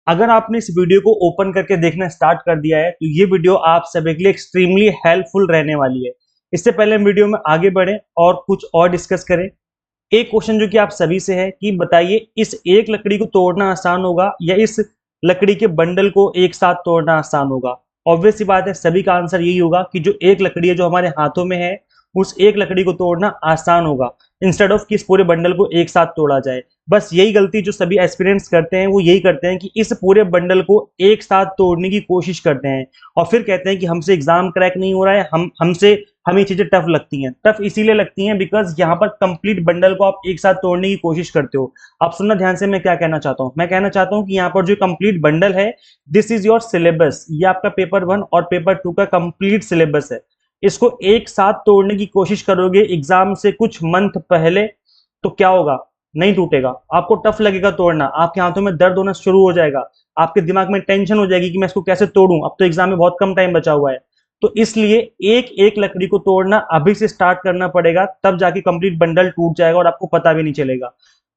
अगर आपने इस वीडियो को ओपन करके देखना स्टार्ट कर दिया है तो ये वीडियो आप सभी के लिए एक्सट्रीमली हेल्पफुल रहने वाली है। इससे पहले हम वीडियो में आगे बढ़ें और कुछ और डिस्कस करें, एक क्वेश्चन जो कि आप सभी से है कि बताइए, इस एक लकड़ी को तोड़ना आसान होगा या इस लकड़ी के बंडल को एक साथ तोड़ना आसान होगा? ऑब्वियस सी बात है, सभी का आंसर यही होगा कि जो एक लकड़ी है जो हमारे हाथों में है, उस एक लकड़ी को तोड़ना आसान होगा, इंस्टेड ऑफ कि इस पूरे बंडल को एक साथ तोड़ा जाए। बस यही गलती जो सभी एस्पिरेंट्स करते हैं वो यही करते हैं कि इस पूरे बंडल को एक साथ तोड़ने की कोशिश करते हैं और फिर कहते हैं कि हमसे एग्जाम क्रैक नहीं हो रहा है, हमसे हमें ये चीजें टफ लगती हैं। टफ इसीलिए लगती हैं बिकॉज यहाँ पर कंप्लीट बंडल को आप एक साथ तोड़ने की कोशिश करते हो। आप सुनना ध्यान से, मैं क्या कहना चाहता हूँ। मैं कहना चाहता हूँ कि यहाँ पर जो कंप्लीट बंडल है, दिस इज योर सिलेबस। ये आपका पेपर 1 और पेपर 2 का कंप्लीट सिलेबस है। इसको एक साथ तोड़ने की कोशिश करोगे एग्जाम से कुछ मंथ पहले तो क्या होगा? नहीं टूटेगा, आपको टफ लगेगा तोड़ना, आपके हाथों में दर्द होना शुरू हो जाएगा, आपके दिमाग में टेंशन हो जाएगी कि मैं इसको कैसे तोड़ूं, अब तो एग्जाम में बहुत कम टाइम बचा हुआ है। तो इसलिए एक एक लकड़ी को तोड़ना अभी से स्टार्ट करना पड़ेगा, तब जाके कंप्लीट बंडल टूट जाएगा और आपको पता भी नहीं चलेगा।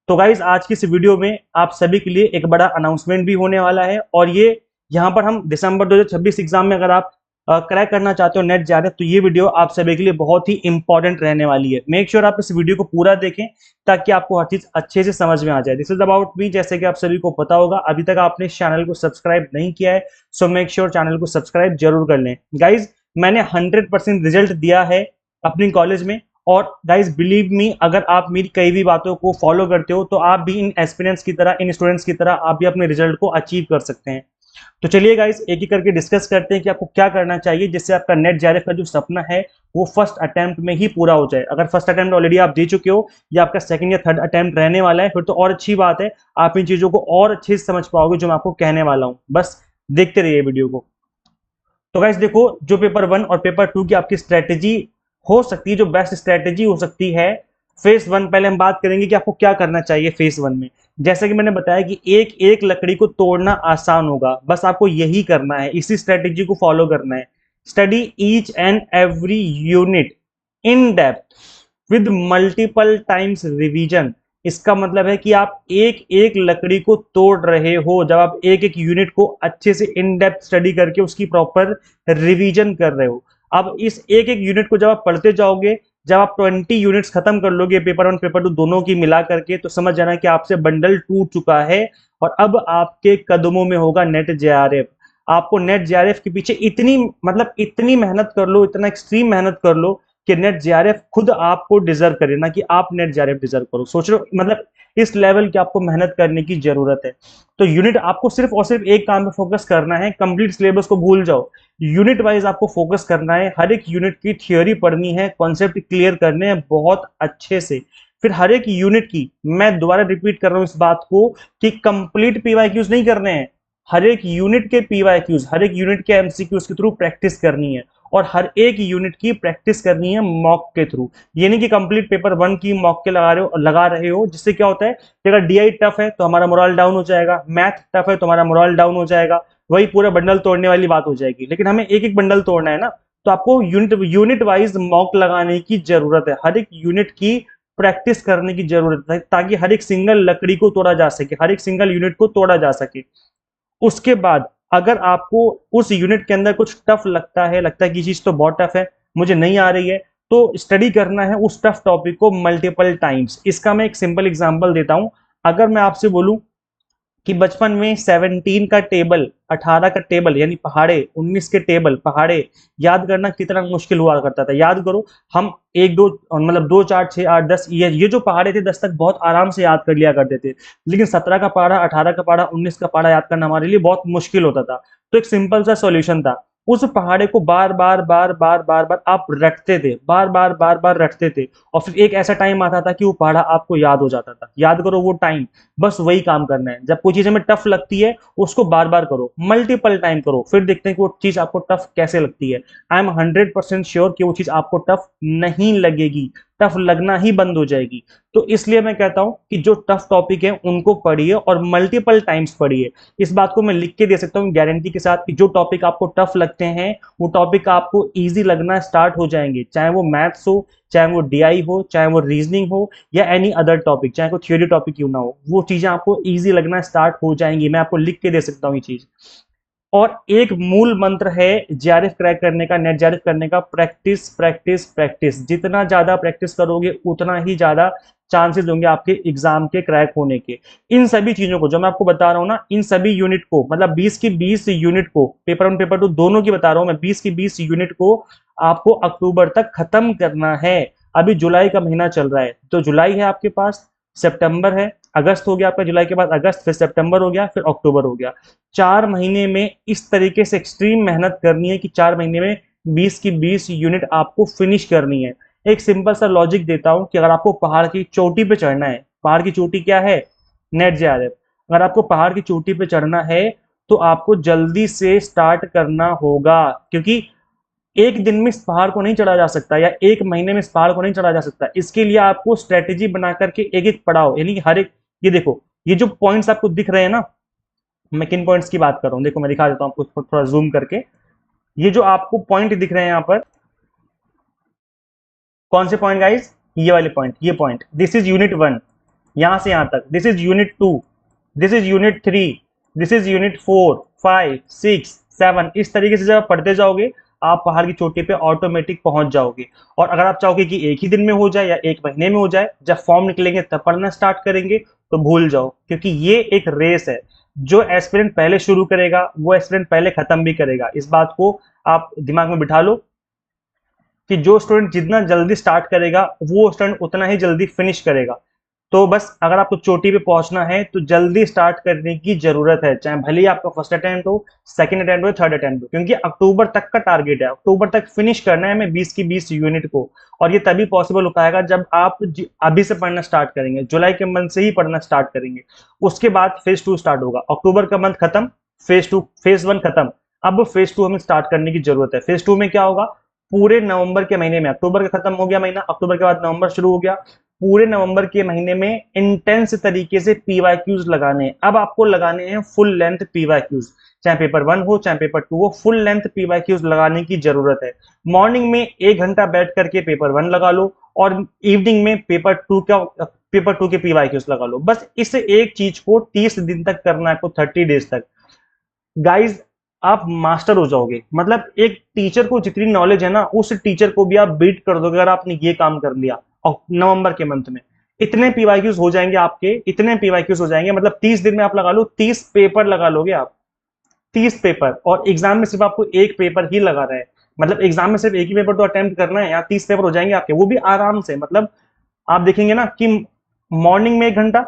तो गाइज, आज की इस वीडियो में आप सभी के लिए एक बड़ा अनाउंसमेंट भी होने वाला है और ये यहाँ पर हम दिसंबर 2026 एग्जाम में अगर आप क्रैक करना चाहते हो नेट जाने, तो ये वीडियो आप सभी के लिए बहुत ही इंपॉर्टेंट रहने वाली है। मेक श्योर आप इस वीडियो को पूरा देखें ताकि आपको हर चीज अच्छे से समझ में आ जाए। This is about me. जैसे कि आप सभी को पता होगा, अभी तक आपने इस चैनल को सब्सक्राइब नहीं किया है, सो मेक श्योर चैनल को सब्सक्राइब जरूर कर लें। गाइज, मैंने 100% रिजल्ट दिया है अपनी कॉलेज में और गाइज बिलीव मी, अगर आप मेरी कई भी बातों को फॉलो करते हो तो आप भी इन एस्पिरेंट्स की तरह, इन स्टूडेंट्स की तरह आप भी अपने रिजल्ट को अचीव कर सकते हैं। तो चलिए गाइस, एक एक करके डिस्कस करते हैं कि आपको क्या करना चाहिए जिससे आपका नेट जेआरएफ का जो सपना है वो फर्स्ट अटेम्प्ट में ही पूरा हो जाए। अगर फर्स्ट अटेम्प्ट ऑलरेडी आप दे चुके हो या आपका सेकंड या थर्ड अटेम्प्ट रहने वाला है, फिर तो और अच्छी बात है, आप इन चीजों को और अच्छे से समझ पाओगे जो मैं आपको कहने वाला हूं। बस देखते रहिए वीडियो को। तो गाइस देखो, जो पेपर 1 और पेपर 2 की आपकी स्ट्रेटेजी हो सकती है, जो बेस्ट स्ट्रेटेजी हो सकती है, फेस 1 पहले हम बात करेंगे कि आपको क्या करना चाहिए फेस 1 में। जैसे कि मैंने बताया कि एक एक लकड़ी को तोड़ना आसान होगा, बस आपको यही करना है, इसी स्ट्रेटेजी को फॉलो करना है। Study each and every unit in depth with multiple times revision. इसका मतलब है कि आप एक एक लकड़ी को तोड़ रहे हो जब आप एक एक यूनिट को अच्छे से इन डेप्थ स्टडी करके उसकी प्रॉपर रिवीजन कर रहे हो। अब इस एक एक यूनिट को जब आप पढ़ते जाओगे, जब आप 20 यूनिट्स खत्म कर लोगे पेपर 1 पेपर 2 दोनों की मिला करके, तो समझ जाना कि आपसे बंडल टूट चुका है और अब आपके कदमों में होगा नेट जेआरएफ। आपको नेट जेआरएफ के पीछे इतनी, मतलब इतनी मेहनत कर लो, इतना एक्सट्रीम मेहनत कर लो कि नेट जेआरएफ खुद आपको डिजर्व करे, ना कि आप नेट जेआरएफ डिजर्व करो। सोच रहे हो, मतलब इस लेवल की आपको मेहनत करने की जरूरत है। तो यूनिट आपको सिर्फ और सिर्फ एक काम पे फोकस करना है, कंप्लीट सिलेबस को भूल जाओ, यूनिट वाइज आपको फोकस करना है। हर एक यूनिट की थियोरी पढ़नी है, कॉन्सेप्ट क्लियर करने हैं बहुत अच्छे से। फिर हर एक यूनिट की, मैं दोबारा रिपीट कर रहा हूं इस बात को, कि कंप्लीट पीवाईक्यूज नहीं करने हैं, हर एक यूनिट के पीवाईक्यूज, हर एक यूनिट के एमसीक्यूज के थ्रू प्रैक्टिस करनी है और हर एक यूनिट की प्रैक्टिस करनी है मॉक के थ्रू। ये नहीं कि कंप्लीट पेपर 1 की मॉक के लगा रहे हो, जिससे क्या होता है कि अगर डीआई टफ है तो हमारा मोरल डाउन हो जाएगा, मैथ टफ है तो हमारा मोरल डाउन हो जाएगा, वही पूरा बंडल तोड़ने वाली बात हो जाएगी। लेकिन हमें एक एक बंडल तोड़ना है ना, तो आपको यूनिट यूनिट वाइज मॉक लगाने की जरूरत है, हर एक यूनिट की प्रैक्टिस करने की जरूरत है, ताकि हर एक सिंगल लकड़ी को तोड़ा जा सके, हर एक सिंगल यूनिट को तोड़ा जा सके। उसके बाद अगर आपको उस यूनिट के अंदर कुछ टफ लगता है कि चीज तो बहुत टफ है, मुझे नहीं आ रही है, तो स्टडी करना है उस टफ टॉपिक को मल्टीपल टाइम्स। इसका मैं एक सिंपल एग्जांपल देता हूं। अगर मैं आपसे बोलूं कि बचपन में 17 का टेबल, 18 का टेबल यानी पहाड़े, 19 के टेबल पहाड़े याद करना कितना मुश्किल हुआ करता था, याद करो। हम एक दो, मतलब 2 4 6 8 10, ये जो पहाड़े थे 10 तक बहुत आराम से याद कर लिया करते थे, लेकिन 17 का पहाड़ा, 18 का पहाड़ा, 19 का पहाड़ा याद करना हमारे लिए बहुत मुश्किल होता था। तो एक सिंपल सा सॉल्यूशन था, उस पहाड़े को बार बार बार बार बार बार आप रटते थे, बार बार बार बार रटते थे, और फिर एक ऐसा टाइम आता था कि वो पहाड़ा आपको याद हो जाता था। याद करो वो टाइम, बस वही काम करना है। जब कोई चीज हमें टफ लगती है उसको बार बार करो, मल्टीपल टाइम करो, फिर देखते हैं कि वो चीज आपको टफ कैसे लगती है। आई एम 100% श्योर कि वो चीज आपको टफ नहीं लगेगी। टफ लगना ही बंद हो जाएगी। तो इसलिए मैं कहता हूं कि जो टफ टॉपिक है उनको पढ़िए और मल्टीपल टाइम्स पढ़िए। इस बात को मैं लिख के दे सकता हूँ गारंटी के साथ कि जो टॉपिक आपको टफ लगते हैं वो टॉपिक आपको ईजी लगना स्टार्ट हो जाएंगे, चाहे वो मैथ्स हो, चाहे वो डीआई हो, चाहे वो रीजनिंग हो, या एनी अदर टॉपिक, चाहे कोई थ्योरी टॉपिक क्यों ना हो, वो चीजें आपको ईजी लगना स्टार्ट हो जाएंगी। मैं आपको लिख के दे सकता हूँ ये चीज। और एक मूल मंत्र है जेआरएफ क्रैक करने का, नेट जेआरएफ करने का, प्रैक्टिस प्रैक्टिस प्रैक्टिस। जितना ज्यादा प्रैक्टिस करोगे उतना ही ज्यादा चांसेस होंगे आपके एग्जाम के क्रैक होने के। इन सभी चीजों को जो मैं आपको बता रहा हूं ना, इन सभी यूनिट को, मतलब 20 की 20 यूनिट को, पेपर 1 पेपर 2 दोनों की बता रहा हूं मैं, 20 की 20 यूनिट को आपको अक्टूबर तक खत्म करना है। अभी जुलाई का महीना चल रहा है, तो जुलाई है आपके पास, सितंबर है, अगस्त हो गया आपका, जुलाई के बाद अगस्त, फिर सितंबर हो गया, फिर अक्टूबर हो गया। 4 महीने में इस तरीके से एक्सट्रीम मेहनत करनी है कि 4 महीने में 20 की 20 यूनिट आपको फिनिश करनी है। एक सिंपल सा लॉजिक देता हूं कि अगर आपको पहाड़ की चोटी पे चढ़ना है, पहाड़ की चोटी क्या है? Net JRF. अगर आपको पहाड़ की चोटी पे चढ़ना है तो आपको जल्दी से स्टार्ट करना होगा, क्योंकि एक दिन में इस पहाड़ को नहीं चढ़ा जा सकता, या एक महीने में इस पहाड़ को नहीं चढ़ा जा सकता। इसके लिए आपको स्ट्रेटेजी बना करके एक एक पड़ाव, यानी हर एक, ये देखो ये जो पॉइंट्स आपको दिख रहे हैं ना, मैं किन पॉइंट्स की बात कर रहा हूं, देखो मैं दिखा देता हूं आपको थोड़ा जूम करके। ये जो आपको पॉइंट दिख रहे हैं यहाँ पर, कौन से पॉइंट गाइस? ये वाले पॉइंट, ये पॉइंट, दिस इज यूनिट 1, यहां से यहां तक, this is unit 2, this is unit 3, this is unit 4, 5, 6, 7। इस तरीके से जब आप पढ़ते जाओगे आप पहाड़ की चोटी पे ऑटोमेटिक पहुंच जाओगे। और अगर आप चाहोगे कि एक ही दिन में हो जाए या एक महीने में हो जाए, जब फॉर्म निकलेंगे तब पढ़ना स्टार्ट करेंगे, तो भूल जाओ, क्योंकि ये एक रेस है। जो एस्पिरेंट पहले शुरू करेगा वो एस्पिरेंट पहले खत्म भी करेगा। इस बात को आप दिमाग में बिठा लो कि जो स्टूडेंट जितना जल्दी स्टार्ट करेगा वो स्टूडेंट उतना ही जल्दी फिनिश करेगा। तो बस अगर आपको चोटी पे पहुंचना है तो जल्दी स्टार्ट करने की जरूरत है, चाहे भले ही आपका फर्स्ट अटेम्प्ट हो, सेकंड अटेम्प्ट हो, थर्ड अटेम्प्ट हो, क्योंकि अक्टूबर तक का टारगेट है, अक्टूबर तक फिनिश करना है हमें 20 की 20 यूनिट को। और ये तभी पॉसिबल हो पाएगा जब आप अभी से पढ़ना स्टार्ट करेंगे, जुलाई के मंथ से ही पढ़ना स्टार्ट करेंगे। उसके बाद फेज 2 स्टार्ट होगा, अक्टूबर का मंथ खत्म, फेज 1 खत्म, अब फेज 2 हमें स्टार्ट करने की जरूरत है। फेज 2 में क्या होगा? पूरे नवंबर के महीने में, अक्टूबर का खत्म हो गया महीना, अक्टूबर के बाद नवंबर शुरू हो गया, पूरे नवंबर के महीने में इंटेंस तरीके से पीवाईक्यूज लगाने हैं। अब आपको लगाने हैं फुल लेंथ पीवाईक्यूज, चाहे पेपर 1 हो चाहे पेपर 2 हो, फुल लेंथ पीवाईक्यूज लगाने की जरूरत है। मॉर्निंग में 1 घंटा बैठ करके पेपर 1 लगा लो, और इवनिंग में पेपर 2 के पीवाईक्यूज लगा लो। बस इस एक चीज को 30 दिन तक करना है, आपको 30 डेज तक। गाइज आप मास्टर हो जाओगे, मतलब एक टीचर को जितनी नॉलेज है ना, उस टीचर को भी आप बीट कर दोगे अगर आपने ये काम कर लिया। और नवंबर के मंथ में इतने पीवाईक्यूज हो जाएंगे आपके, इतने पीवाईक्यूज हो जाएंगे, मतलब 30 दिन में आप लगा लो 30 पेपर लगा लोगे आप, 30 पेपर। और एग्जाम में सिर्फ आपको एक पेपर ही लगा रहा है, मतलब एग्जाम में सिर्फ एक ही पेपर तो अटेम्प्ट करना है, यहाँ 30 पेपर हो जाएंगे आपके, वो भी आराम से। मतलब आप देखेंगे ना कि मॉर्निंग में 1 घंटा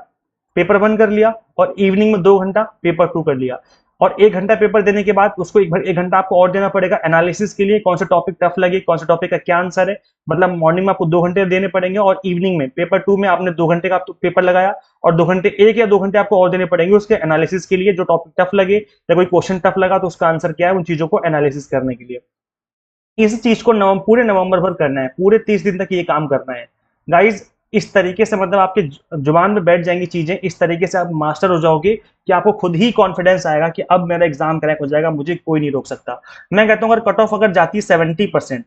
पेपर 1 कर लिया, और इवनिंग में 2 घंटा पेपर 2 कर लिया, और 1 घंटा पेपर देने के बाद उसको 1 घंटा आपको और देना पड़ेगा एनालिसिस के लिए, कौन सा टॉपिक टफ लगे, कौन सा टॉपिक का क्या आंसर है। मतलब मॉर्निंग में आपको 2 घंटे देने पड़ेंगे, और इवनिंग में पेपर 2 में आपने 2 घंटे का पेपर लगाया, और 2 घंटे, 1 या 2 घंटे आपको और देने पड़ेंगे उसके एनालिसिस के लिए, जो टॉपिक टफ लगे या कोई क्वेश्चन टफ लगा तो उसका आंसर क्या है, उन चीजों को एनालिसिस करने के लिए। इस चीज को पूरे नवंबर भर करना है, पूरे 30 दिन तक ये काम करना है गाइज। इस तरीके से मतलब आपके जुबान में बैठ जाएंगी चीजें, इस तरीके से आप मास्टर हो जाओगे कि आपको खुद ही कॉन्फिडेंस आएगा कि अब मेरा एग्जाम क्रैक हो जाएगा, मुझे कोई नहीं रोक सकता। मैं कहता हूँ अगर कट ऑफ अगर जाती है 70%,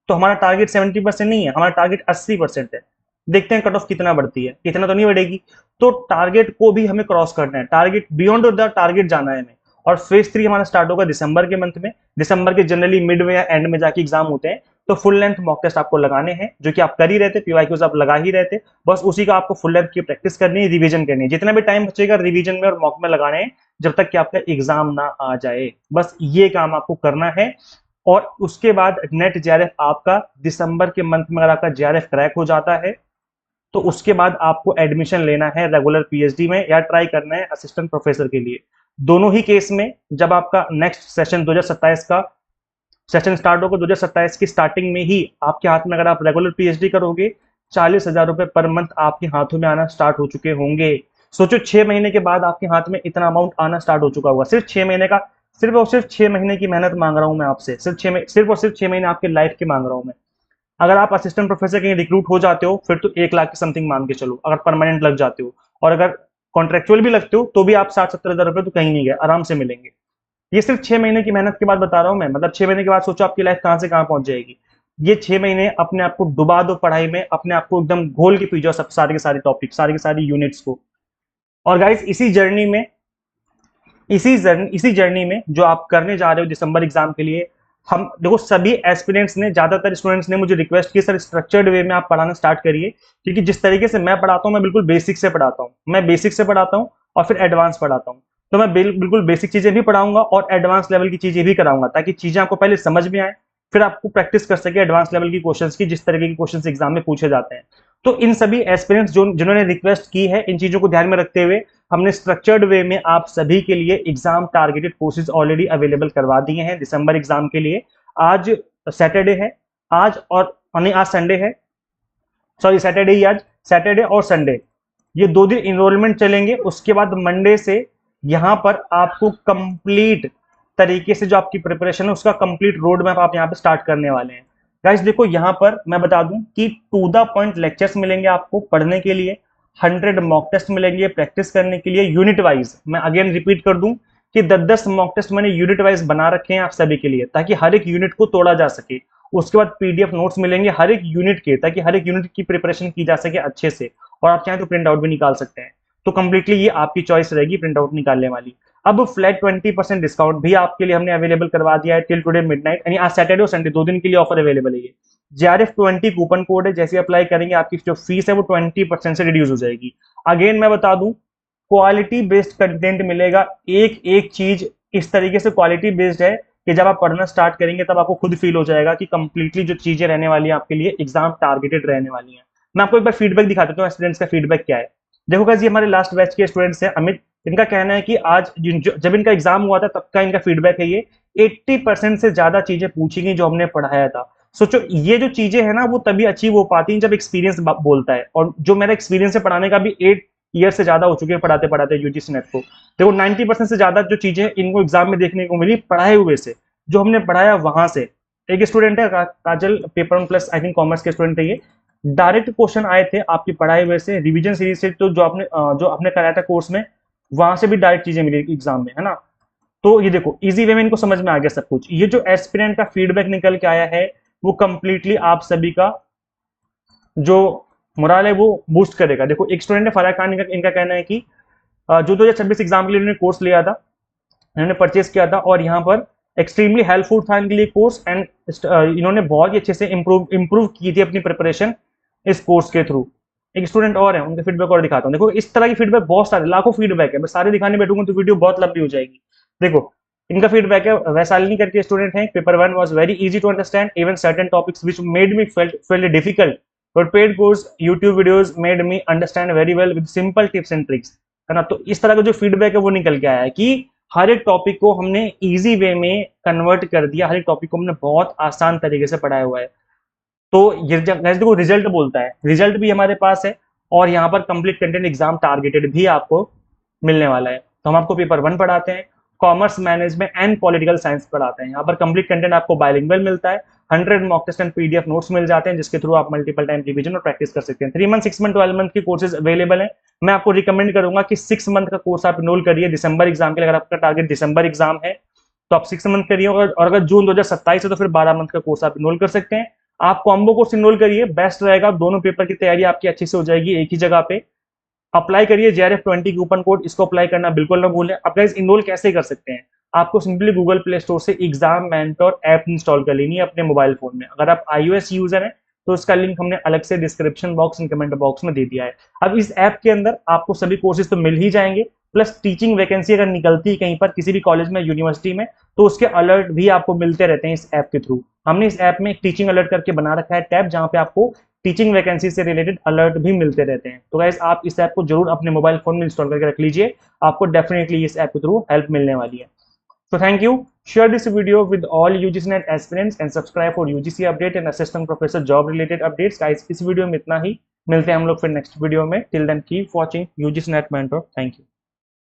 तो हमारा टारगेट 70% नहीं है, हमारा टारगेट 80% है। देखते हैं कट ऑफ कितना बढ़ती है, इतना तो नहीं बढ़ेगी, तो टारगेट को भी हमें क्रॉस करना है, टारगेट बियॉन्ड द टारगेट जाना है हमें। और फेज 3 हमारा स्टार्ट होगा दिसंबर के मंथ में, दिसंबर के जनरली मिड में या एंड में जाके एग्जाम होते हैं। तो फुल लेंथ मॉक टेस्ट आपको लगाने हैं, जो कि आप कर ही रहते, पीवाईक्यूज आप लगा ही रहते, बस उसी का आपको फुल लेंथ की प्रैक्टिस करनी है, रिवीजन करनी है। जितना भी टाइम बचेगा रिवीजन में और मॉक में लगाने हैं, जब तक कि आपका एग्जाम ना आ जाए, बस ये काम आपको करना है। और उसके बाद नेट जेआरएफ आपका दिसंबर के मंथ में अगर आपका जेआरएफ क्रैक हो जाता है, तो उसके बाद आपको एडमिशन लेना है रेगुलर पीएचडी में, या ट्राई करना है असिस्टेंट प्रोफेसर के लिए। दोनों ही केस में जब आपका नेक्स्ट सेशन 2027 का सेशन स्टार्ट होगा, 2027 की स्टार्टिंग में ही आपके हाथ में, अगर आप रेगुलर पीएचडी करोगे, 40,000 रुपए पर मंथ आपके हाथों में आना स्टार्ट हो चुके होंगे। सोचो 6 महीने के बाद आपके हाथ में इतना अमाउंट आना स्टार्ट हो चुका होगा, सिर्फ 6 महीने का, सिर्फ और सिर्फ 6 महीने की मेहनत मांग रहा हूं मैं आपसे, सिर्फ और सिर्फ 6 महीने आपके लाइफ के मांग रहा हूं मैं। अगर आप असिस्टेंट प्रोफेसर कहीं रिक्रूट हो जाते हो फिर तो 1 लाख की समथिंग मान के चलो, अगर परमानेंट लग जाते हो। और अगर कॉन्ट्रेक्चुअल भी लगते हो तो भी आप 60-70 हज़ार रुपए तो कहीं नहीं गए, आराम से मिलेंगे। ये सिर्फ 6 महीने की मेहनत के बाद बता रहा हूं मैं, मतलब 6 महीने के बाद सोचो आपकी लाइफ कहां से कहां पहुंच जाएगी। ये 6 महीने अपने आप को डुबा दो पढ़ाई में, अपने आप को एकदम घोल के पी जाओ सब सारे के सारे टॉपिक, सारे के सारे यूनिट्स को। और गाइस इसी जर्नी में जो आप करने जा रहे हो दिसंबर एग्जाम के लिए, हम देखो सभी एस्पिरेंट्स ने, ज्यादातर स्टूडेंट्स ने मुझे रिक्वेस्ट की सर स्ट्रक्चर्ड वे में आप पढ़ाना स्टार्ट करिए, क्योंकि जिस तरीके से मैं पढ़ाता हूँ मैं बिल्कुल बेसिक से पढ़ाता हूँ, मैं बेसिक से पढ़ाता हूँ और फिर एडवांस पढ़ाता हूँ। तो मैं बिल्कुल बेसिक चीजें भी पढ़ाऊंगा और एडवांस लेवल की चीजें भी कराऊंगा, ताकि चीजें आपको पहले समझ में आए, फिर आपको प्रैक्टिस कर सके एडवांस लेवल की क्वेश्चंस की, जिस तरीके के क्वेश्चंस एग्जाम में पूछे जाते हैं। तो इन सभी एस्पिरेंट्स जिन्होंने रिक्वेस्ट की है, इन चीजों को ध्यान में रखते हुए हमने स्ट्रक्चर्ड वे में आप सभी के लिए exam targeted courses already available करवा दिए हैं दिसंबर एग्जाम के लिए। आज सैटरडे है, आज और नहीं आज संडे है, सॉरी सैटरडे ही, आज सैटरडे और संडे ये 2 दिन इनरोलमेंट चलेंगे। उसके बाद मंडे से यहाँ पर आपको कंप्लीट तरीके से जो आपकी प्रिपरेशन है उसका कंप्लीट रोड मैप आप यहाँ पे स्टार्ट करने वाले हैं। गाइस देखो यहाँ पर मैं बता दूं कि टू द पॉइंट लेक्चर्स मिलेंगे आपको पढ़ने के लिए, 100 मॉक टेस्ट मिलेंगे प्रैक्टिस करने के लिए यूनिट वाइज। मैं अगेन रिपीट कर दूं कि 10-10 मॉक टेस्ट मैंने यूनिट वाइज बना रखे हैं आप सभी के लिए, ताकि हर एक यूनिट को तोड़ा जा सके। उसके बाद पीडीएफ नोट्स मिलेंगे हर एक यूनिट के, ताकि हर एक यूनिट की प्रिपरेशन की जा सके अच्छे से, और आप चाहें तो प्रिंट आउट भी निकाल सकते हैं। तो कंप्लीटली ये आपकी चॉइस रहेगी प्रिंट आउट निकालने वाली। अब फ्लैट 20% डिस्काउंट भी आपके लिए हमने अवेलेबल करवा दिया है टिल टुडे मिडनाइट, यानी आज सैटरडे और संडे 2 दिन के लिए ऑफर अवेलेबल है। ये JRF20 कूपन कोड है, जैसे अप्लाई करेंगे आपकी जो फीस है वो 20% से रिड्यूस हो जाएगी। अगेन मैं बता दूं क्वालिटी बेस्ड कंटेंट मिलेगा, एक एक चीज इस तरीके से क्वालिटी बेस्ड है कि जब आप पढ़ना स्टार्ट करेंगे तब आपको खुद फील हो जाएगा कि कंप्लीटली जो चीजें रहने वाली है आपके लिए एग्जाम टारगेटेड रहने वाली है। मैं आपको एक बार फीडबैक दिखा देता हूँ स्टूडेंट्स का फीडबैक क्या है। देखो गाइस ये हमारे लास्ट बैच के स्टूडेंट्स हैं, अमित, इनका कहना है कि आज जब इनका एग्जाम हुआ था तब का इनका फीडबैक है ये 80% से ज्यादा चीजें पूछी गई जो हमने पढ़ाया था। सोचो ये जो चीजें है ना वो तभी अचीव हो पाती हैं जब एक्सपीरियंस बोलता है, और जो मेरा एक्सपीरियंस है पढ़ाने का भी 8 ईयर से ज्यादा हो चुके हैं पढ़ाते पढ़ाते यूजीसी नेट को। देखो 90% से ज्यादा जो चीजें इनको एग्जाम में देखने को मिली पढ़ाए हुए से, जो हमने पढ़ाया वहां से। एक स्टूडेंट है Kajal, paper 1 plus I think commerce के स्टूडेंट है ये, डायरेक्ट क्वेश्चन आए थे आपकी पढ़ाई हुए से, रिवीजन सीरीज से, तो जो आपने कराया था कोर्स में वहां से भी डायरेक्ट चीजें मिली एग्जाम में, है ना। तो ये देखो इजी वे में इनको समझ में आ गया सब कुछ। ये जो एस्पिरेंट का फीडबैक निकल के आया है वो कंप्लीटली आप सभी का जो मोरल है वो बूस्ट करेगा। देखो एक स्टूडेंट है फराह खान, इनका कहना है कि जो 2026 एग्जाम के लिए इन्होंने कोर्स लिया था, इन्होंने परचेस किया था और यहाँ पर एक्सट्रीमली हेल्पफुल था इनके लिए कोर्स, एंड इन्होंने बहुत ही अच्छे से इम्प्रूव की थी अपनी प्रिपरेशन इस कोर्स के थ्रू। एक स्टूडेंट और है, उनके फीडबैक और दिखाता हूँ। देखो इस तरह की फीडबैक बहुत सारे, लाखों फीडबैक है, मैं सारे दिखाने बैठूंगा तो वीडियो बहुत लंबी हो जाएगी। देखो इनका फीडबैक है, वैशालिनी करके स्टूडेंट है, paper 1 was very easy to understand, even certain topics which made me felt difficult, but paid course YouTube videos made me understand very well with simple tips and tricks, है ना। तो इस तरह का जो फीडबैक है वो निकल के आया है कि हर एक टॉपिक को हमने इजी वे में कन्वर्ट कर दिया, हर एक टॉपिक को हमने बहुत आसान तरीके से पढ़ाया हुआ है। तो ये देखो रिजल्ट बोलता है, रिजल्ट भी हमारे पास है और यहाँ पर कंप्लीट कंटेंट एग्जाम टारगेटेड भी आपको मिलने वाला है। तो हम आपको पेपर 1 पढ़ाते हैं, commerce management and political science पढ़ाते हैं। यहाँ पर कंप्लीट कंटेंट आपको बाइलिंगुअल मिलता है, 100 mock test and PDF notes मिल जाते हैं जिसके थ्रू आप मल्टीपल टाइम रिवीजन और प्रैक्टिस कर सकते हैं। 3 मंथ, 6 मंथ, 12 मंथ की कोर्सेज अवेलेबल है। मैं आपको रिकमेंड करूंगा कि 6 मंथ का कोर्स आप इनरोल करिए दिसंबर एग्जाम के लिए। अगर आपका टारगेट दिसंबर एग्जाम है तो आप 6 मंथ करिए, और अगर जून 2027 है तो फिर 12 मंथ का कोर्स आप इनरोल कर सकते हैं। आप कॉम्बो कोर्स इनरोल करिए, बेस्ट रहेगा, दोनों पेपर की तैयारी आपकी अच्छी से हो जाएगी एक ही जगह पे। अप्लाई करिए JRF20 कूपन कोड, इसको अप्लाई करना बिल्कुल ना भूलें। अब गाइस इनरोल कैसे कर सकते हैं, आपको सिंपली गूगल प्ले स्टोर से एग्जाम मेंटर ऐप इंस्टॉल कर लेनी है अपने मोबाइल फोन में। अगर आप iOS यूजर हैं तो इसका लिंक हमने अलग से description box and comment box में दे दिया है। अब इस ऐप के अंदर आपको सभी कोर्सेज तो मिल ही जाएंगे, प्लस टीचिंग वैकेंसी अगर निकलती है कहीं पर किसी भी कॉलेज में, यूनिवर्सिटी में, तो उसके अलर्ट भी आपको मिलते रहते हैं इस ऐप के थ्रू। हमने इस ऐप में एक टीचिंग अलर्ट करके बना रखा है टैब, जहां पे आपको टीचिंग वैकेंसी से रिलेटेड अलर्ट भी मिलते रहते हैं। तो गाइस आप इस ऐप को जरूर अपने मोबाइल फोन में इंस्टॉल करके रख लीजिए, आपको डेफिनेटली इस ऐप के थ्रू हेल्प मिलने वाली है। So thank you. Share this video with all UGCNet aspirants and subscribe for UGC update and assistant professor job related updates. Guys, इस वीडियो में इतना ही, मिलते हैं हम लोग फिर नेक्स्ट वीडियो में। Till then keep watching UGCNet Mentor. Thank you.